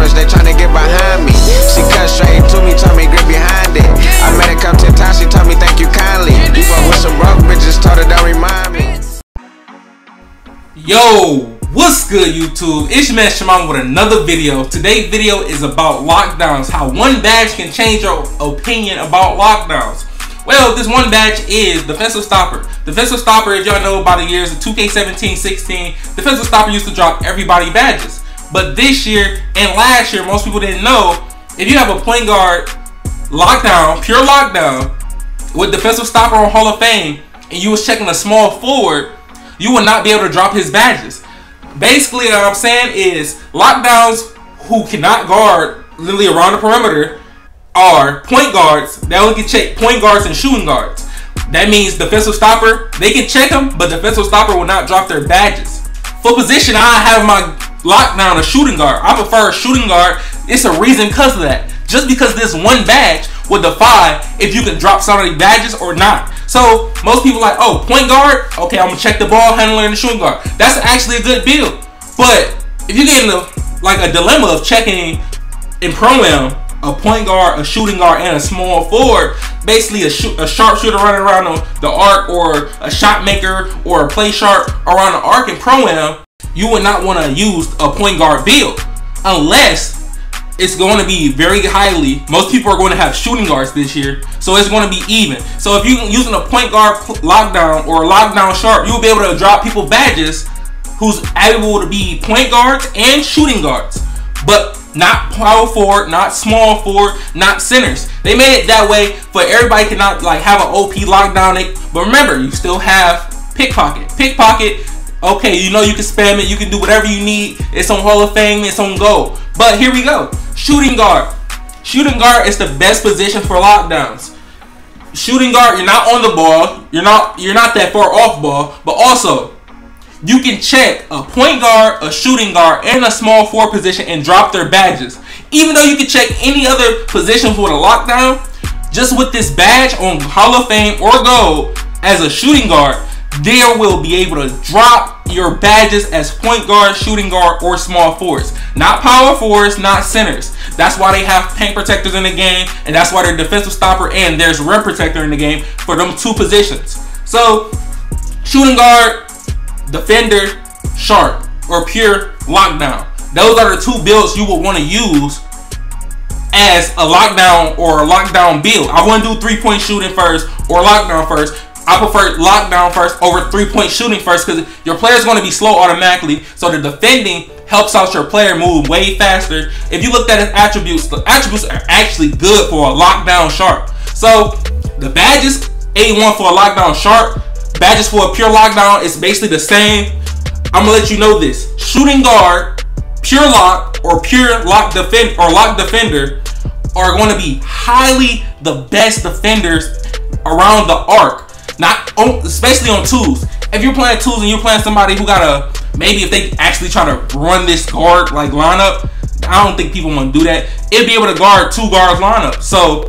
cameras, they tryna get behind me. She cut straight to me, told me grip behind it. I made it come 10 times, she told me thank you kindly. You fuck with some broke bitches, told her don't remind me. Yo, what's good YouTube? It's your man ChaMoma with another video. Today's video is about lockdowns, how one badge can change your opinion about lockdowns. Well, this one badge is Defensive Stopper. Defensive Stopper, if y'all know about the years of 2K17-16, Defensive Stopper used to drop everybody badges. But this year and last year, most people didn't know, if you have a point guard lockdown, pure lockdown, with Defensive Stopper on Hall of Fame, and you was checking a small forward, you will not be able to drop his badges. Basically, what I'm saying is lockdowns who cannot guard literally around the perimeter are point guards that only can check point guards and shooting guards. That means Defensive Stopper, they can check them, but Defensive Stopper will not drop their badges. For position, I have my lockdown a shooting guard. I prefer a shooting guard. It's a reason because of that. Just because this one badge will defy if you can drop somebody's badges or not. So most people are like, oh, point guard, okay, I'm gonna check the ball handler and the shooting guard. That's actually a good build. But if you get into like a dilemma of checking in Pro-Am a point guard, a shooting guard, and a small forward, basically a sharpshooter running around the arc, or a shot maker, or a play sharp around the arc in Pro-Am, you would not want to use a point guard build unless it's going to be very highly. Most people are going to have shooting guards this year, so it's going to be even. So if you're using a point guard lockdown or a lockdown sharp, you'll be able to drop people badges who's able to be point guards and shooting guards, but not power forward, not small forward, not centers. They made it that way for everybody cannot like have an OP lockdown. But remember, you still have pickpocket. Pickpocket, okay, you know you can spam it, you can do whatever you need. It's on Hall of Fame, it's on goal. But here we go. Shooting guard. Shooting guard is the best position for lockdowns. Shooting guard, you're not on the ball, you're not that far off ball, but also you can check a point guard, a shooting guard, and a small forward position and drop their badges. Even though you can check any other positions with a lockdown, just with this badge on Hall of Fame or gold as a shooting guard, they will be able to drop your badges as point guard, shooting guard, or small forwards. Not power forwards, not centers. That's why they have paint protectors in the game, and that's why they're Defensive Stopper and there's rim protector in the game for them two positions. So, shooting guard, defender, sharp, or pure lockdown. Those are the two builds you will want to use as a lockdown or a lockdown build. I wouldn't do three-point shooting first or lockdown first. I prefer lockdown first over three-point shooting first because your player is going to be slow automatically. So the defending helps out your player move way faster. If you looked at his attributes, the attributes are actually good for a lockdown sharp. So the badges, A1 for a lockdown sharp, badges for a pure lockdown is basically the same. I'm gonna let you know this. Shooting guard, pure lock, or pure lock defender are going to be highly the best defenders around the arc. Especially on twos. If you're playing twos and you're playing somebody who got a, maybe if they actually try to run this guard like lineup, I don't think people want to do that. It'd be able to guard two guards lineup. So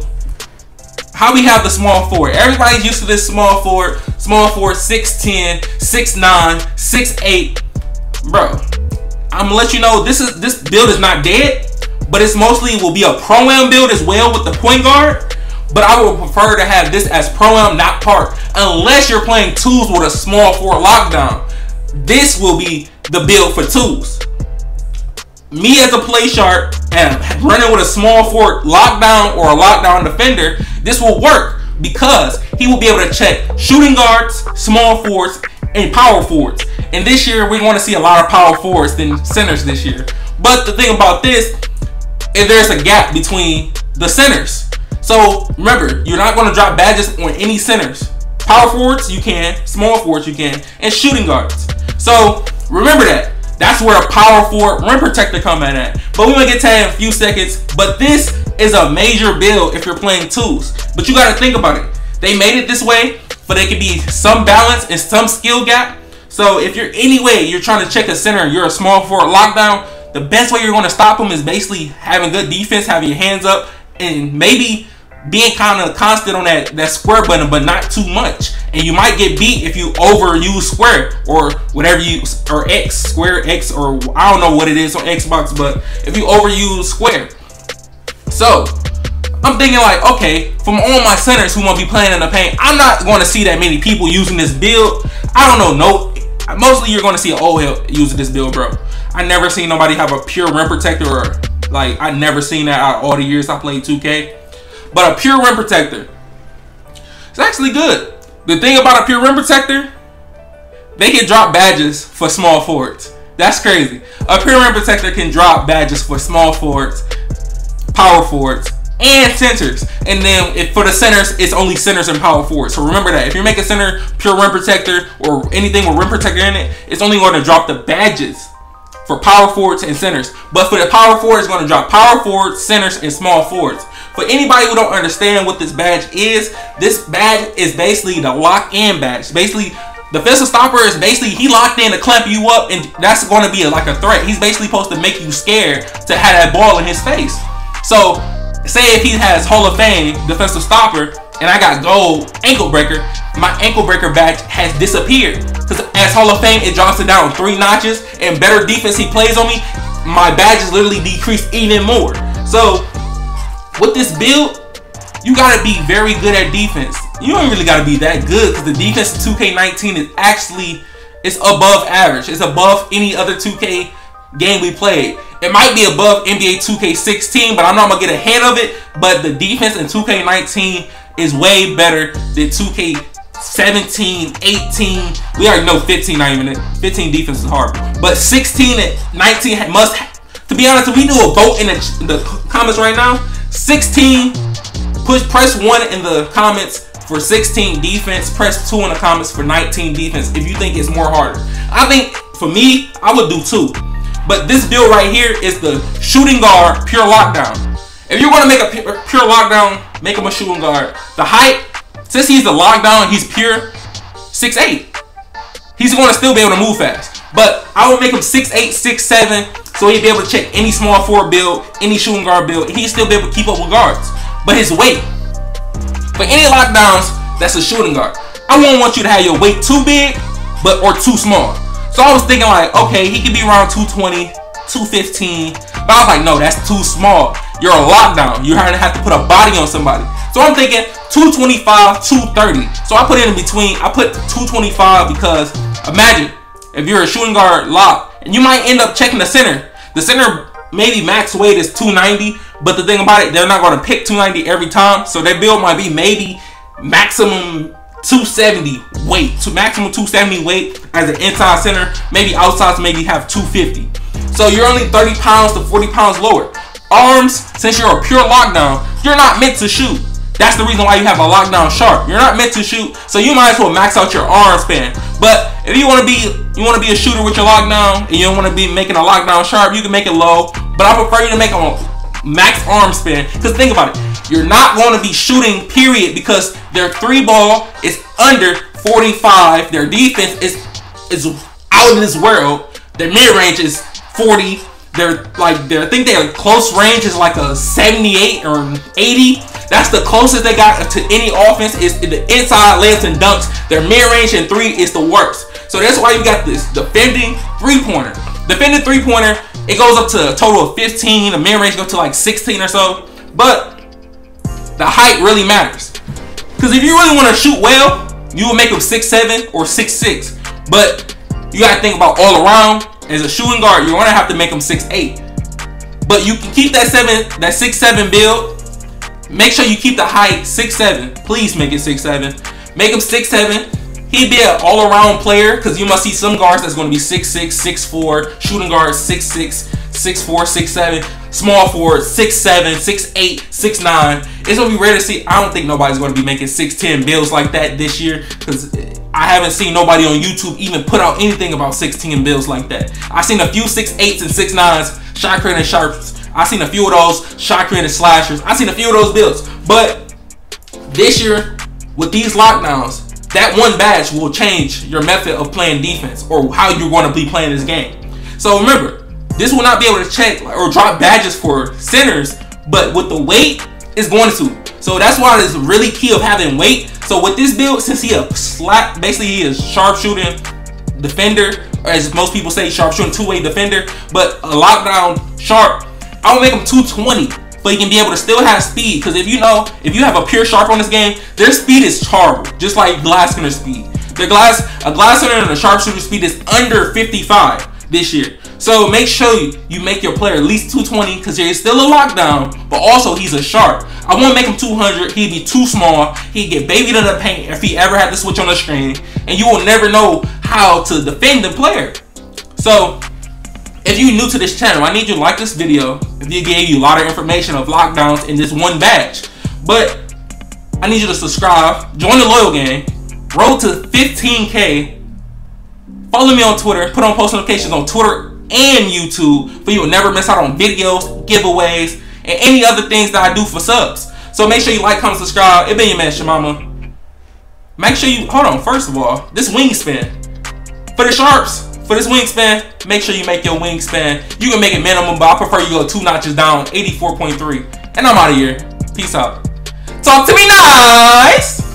how we have the small forward. Everybody's used to this small forward. Small forward 6'10", 6'9", 6'8". Bro, I'm gonna let you know this build is not dead, but it's mostly will be a Pro-Am build as well with the point guard. But I would prefer to have this as Pro-Am, not Park. Unless you're playing twos with a small forward lockdown, this will be the build for twos. Me as a play sharp and running with a small forward lockdown or a lockdown defender, this will work because he will be able to check shooting guards, small forwards, and power forwards. And this year we're going to see a lot of power forwards than centers this year. But the thing about this is there's a gap between the centers. So remember, you're not going to drop badges on any centers. Power forwards you can, small forwards you can, and shooting guards. So remember that. That's where a power forward rim protector come in at. But we're going to get to that in a few seconds. But this is a major build if you're playing twos. But you got to think about it. They made it this way, but there could be some balance and some skill gap. So if you're you're trying to check a center and you're a small forward lockdown, the best way you're going to stop them is basically having good defense, having your hands up, and maybe being kind of constant on that square button, but not too much. and you might get beat if you overuse square or whatever you, or X, square X, or I don't know what it is on Xbox, but if you overuse square. So I'm thinking like, okay, from all my centers who want to be playing in the paint, I'm not going to see that many people using this build. I don't know, mostly you're going to see an OL using this build, bro. I never seen nobody have a pure rim protector, or like, I never seen that out of all the years I played 2K. But a pure rim protector, it's actually good. The thing about a pure rim protector, they can drop badges for small forwards. That's crazy. A pure rim protector can drop badges for small forwards, power forwards, and centers. And then if for the centers, it's only centers and power forwards. So remember that if you make a center pure rim protector or anything with rim protector in it, it's only going to drop the badges for power forwards and centers. But for the power forward, it's going to drop power forwards, centers, and small forwards. For anybody who don't understand what this badge is, this badge is basically the lock-in badge. Basically, the defensive stopper is basically, he locked in to clamp you up, and that's going to be like a threat. He's basically supposed to make you scared to have that ball in his face. So say if he has Hall of Fame defensive stopper and I got gold ankle breaker, my ankle breaker badge has disappeared. Because as Hall of Fame, it drops it down 3 notches, and better defense he plays on me, my badge is literally decreased even more. So with this build, you gotta be very good at defense. You don't really gotta be that good, because the defense in 2K19 is actually, it's above average. It's above any other 2K game we played. It might be above NBA 2K16, but I'm not gonna get ahead of it. But the defense in 2K19 is way better than 2K17, 18. We already know 15 not even. 15 defense is hard, but 16 and 19 must. To be honest, if we do a vote in the comments right now, 16, press 1 in the comments for 16 defense, press 2 in the comments for 19 defense if you think it's more harder. I think for me, I would do 2. But this build right here is the shooting guard pure lockdown. If you want to make a pure lockdown, make him a shooting guard. The height, since he's the lockdown, he's pure 6'8". He's going to still be able to move fast. But I would make him 6'8", 6'7", so he'd be able to check any small forward build, any shooting guard build, and he'd still be able to keep up with guards. But his weight, for any lockdowns, that's a shooting guard. I won't want you to have your weight too big, or too small. So I was thinking like, okay, he could be around 220, 215. But I was like, no, that's too small. You're a lockdown. You're gonna have to put a body on somebody. So I'm thinking 225, 230. So I put it in between. I put 225 because imagine if you're a shooting guard lock and you might end up checking the center. The center maybe max weight is 290, but the thing about it, they're not gonna pick 290 every time. So their build might be maybe maximum 270 weight, to maximum 270 weight as an inside center, maybe outside, maybe have 250. So you're only 30 pounds to 40 pounds lower. Arms, since you're a pure lockdown, you're not meant to shoot. That's the reason why you have a lockdown sharp. You're not meant to shoot, so you might as well max out your arm span. But if you want to be a shooter with your lockdown, and you don't want to be making a lockdown sharp, you can make it low. But I prefer you to make a max arm span, because think about it. You're not going to be shooting, period, because their 3-ball is under 45. Their defense is out of this world. Their mid-range is 40. I think their close range is like a 78 or 80. That's the closest they got to any offense, is the inside layups and dunks. Their mid-range and 3 is the worst. So that's why you got this defending 3-pointer. Defending 3-pointer, it goes up to a total of 15. The mid-range goes to like 16 or so. But the height really matters. Because if you really want to shoot well, you will make them 6'7" or 6'6". But you got to think about all around. As a shooting guard, you're going to have to make them 6'8". But you can keep that 6'7" build. Make sure you keep the height 6'7". Please make it 6'7". Make him 6'7". He'd be an all-around player, because you must see some guards that's going to be 6'6", 6'4". Shooting guards 6'6", 6'4", 6'7". Small forward 6'7", 6'8", 6'9". It's going to be rare to see. I don't think nobody's going to be making 6'10" builds like that this year, because I haven't seen nobody on YouTube even put out anything about 6'10" builds like that. I've seen a few 6'8s and 6'9s, shot creating sharps. I've seen a few of those shot creating slashers. I've seen a few of those builds. But this year, with these lockdowns, that one badge will change your method of playing defense, or how you're going to be playing this game. So remember, this will not be able to check or drop badges for centers, but with the weight, it's going to. So that's why it's really key of having weight. So with this build, since he a slap, basically he is sharpshooting defender, or as most people say, sharpshooting two-way defender, but a lockdown sharp, I will make him 220, but he can be able to still have speed. Because if you have a pure sharp on this game, their speed is horrible, just like glass center speed. A glass center and a sharpshooter speed is under 55 this year. So make sure you make your player at least 220, because he's still a lockdown, but also he's a sharp. I won't make him 200. He'd be too small. He'd get babied in the paint if he ever had to switch on the screen, and you will never know how to defend the player. So if you're new to this channel, I need you to like this video. If you gave you a lot of information of lockdowns in this one badge, but I need you to subscribe, join the loyal gang, roll to 15K. Follow me on Twitter, put on post notifications on Twitter and YouTube, for you will never miss out on videos, giveaways, and any other things that I do for subs. So make sure you like, comment, subscribe. It been your man ChaMoma. Make sure you hold on. First of all, this wingspan for the sharps. For this wingspan, make sure you make your wingspan. You can make it minimum, but I prefer you go 2 notches down, 84.3. And I'm out of here. Peace out. Talk to me nice.